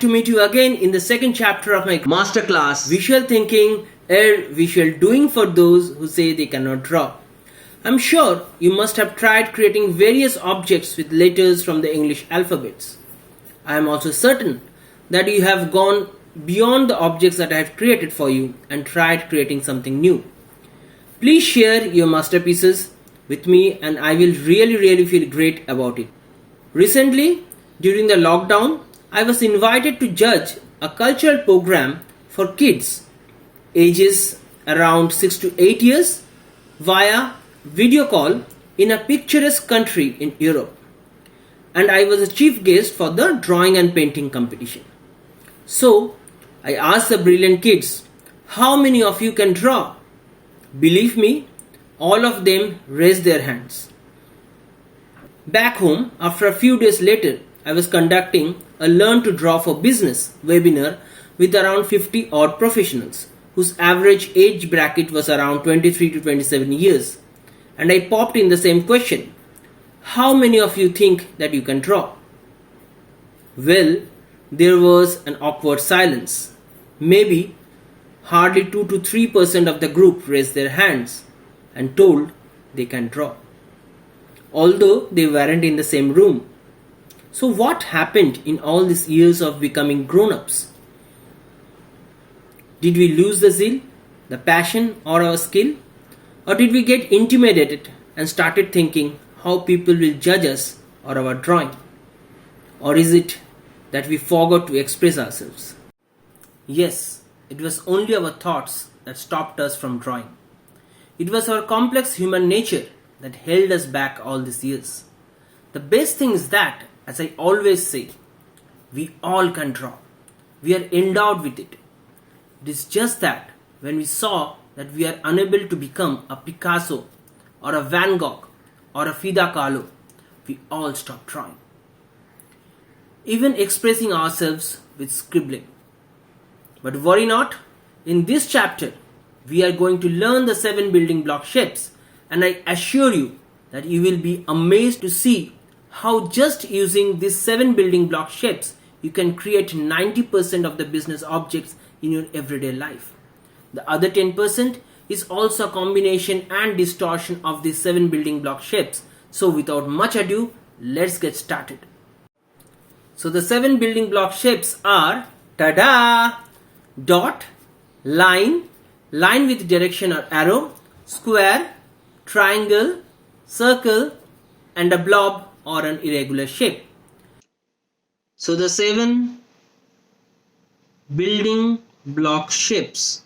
glad to meet you again in the second chapter of my masterclass, Visual Thinking or Visual Doing for those who say they cannot draw. I'm sure you must have tried creating various objects with letters from the English alphabets. I am also certain that you have gone beyond the objects that I have created for you and tried creating something new. Please share your masterpieces with me and I will really feel great about it. Recently, during the lockdown, I was invited to judge a cultural program for kids ages around 6 to 8 years via video call in a picturesque country in Europe. And I was a chief guest for the drawing and painting competition. So, I asked the brilliant kids, how many of you can draw? Believe me, all of them raised their hands. Back home, after a few days later, I was conducting a Learn to Draw for Business webinar with around 50 odd professionals whose average age bracket was around 23 to 27 years. And I popped in the same question. How many of you think that you can draw? Well, there was an awkward silence. Maybe hardly 2 to 3% of the group raised their hands and told they can draw, although they weren't in the same room. So what happened in all these years of becoming grown-ups? Did we lose the zeal, the passion or our skill? Or did we get intimidated and started thinking how people will judge us or our drawing? Or is it that we forgot to express ourselves? Yes, it was only our thoughts that stopped us from drawing. It was our complex human nature that held us back all these years. The best thing is that, as I always say, we all can draw. We are endowed with it. It is just that when we saw that we are unable to become a Picasso or a Van Gogh or a Frida Kahlo, we all stopped drawing. Even expressing ourselves with scribbling. But worry not, in this chapter, we are going to learn the 7 building block shapes, and I assure you that you will be amazed to see how just using these 7 building block shapes, you can create 90% of the business objects in your everyday life. The other 10% is also a combination and distortion of these 7 building block shapes. So without much ado, let's get started. So the 7 building block shapes are, tada! Dot, line, line with direction or arrow, square, triangle, circle, and a blob or an irregular shape. So the 7 building block shapes.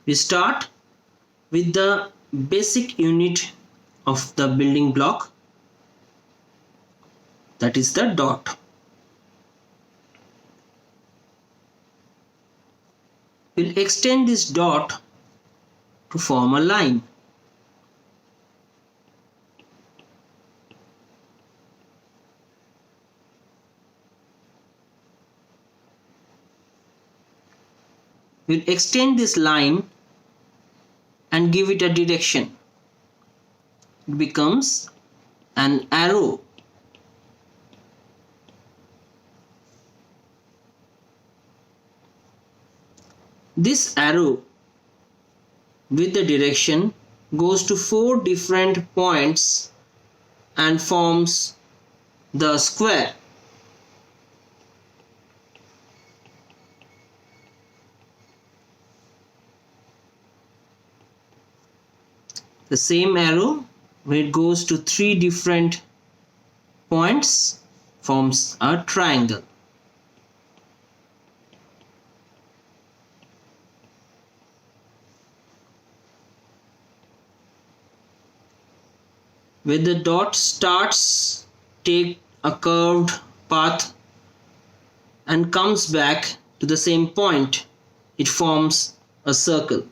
We start with the basic unit of the building block, that is the dot. We'll extend this dot to form a line. We'll extend this line and give it a direction. It becomes an arrow. This arrow with the direction goes to 4 different points and forms the square. The same arrow, when it goes to 3 different points, forms a triangle. where the dot starts, take a curved path and comes back to the same point, it forms a circle.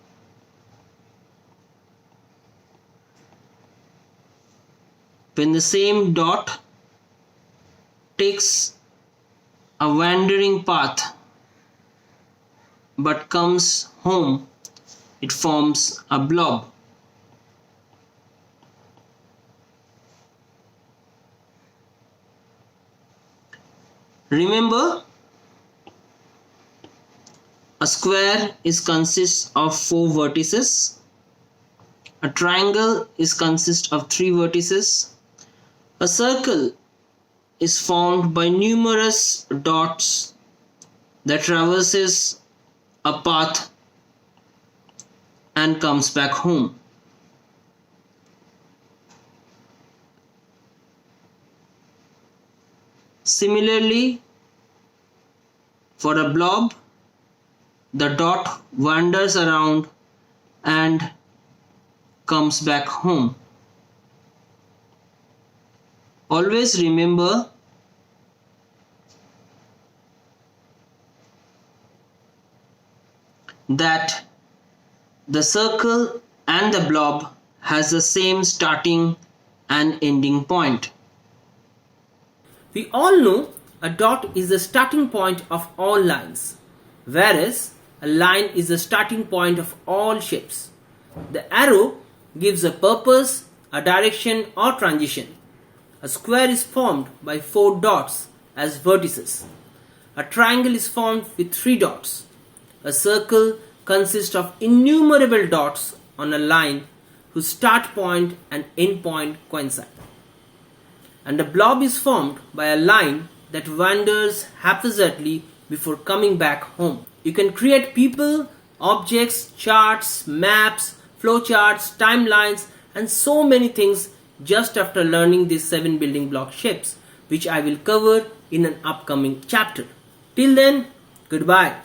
When the same dot takes a wandering path but comes home, it forms a blob. Remember, a square consists of 4 vertices. A triangle consists of 3 vertices. A circle is formed by numerous dots that traverses a path and comes back home. Similarly, for a blob, the dot wanders around and comes back home. Always remember that the circle and the blob has the same starting and ending point. We all know a dot is the starting point of all lines, whereas a line is the starting point of all shapes. The arrow gives a purpose, a direction or transition. A square is formed by 4 dots as vertices. A triangle is formed with 3 dots. A circle consists of innumerable dots on a line whose start point and end point coincide. And a blob is formed by a line that wanders haphazardly before coming back home. You can create people, objects, charts, maps, flowcharts, timelines, and so many things just after learning these 7 building block shapes, which I will cover in an upcoming chapter. Till then, goodbye.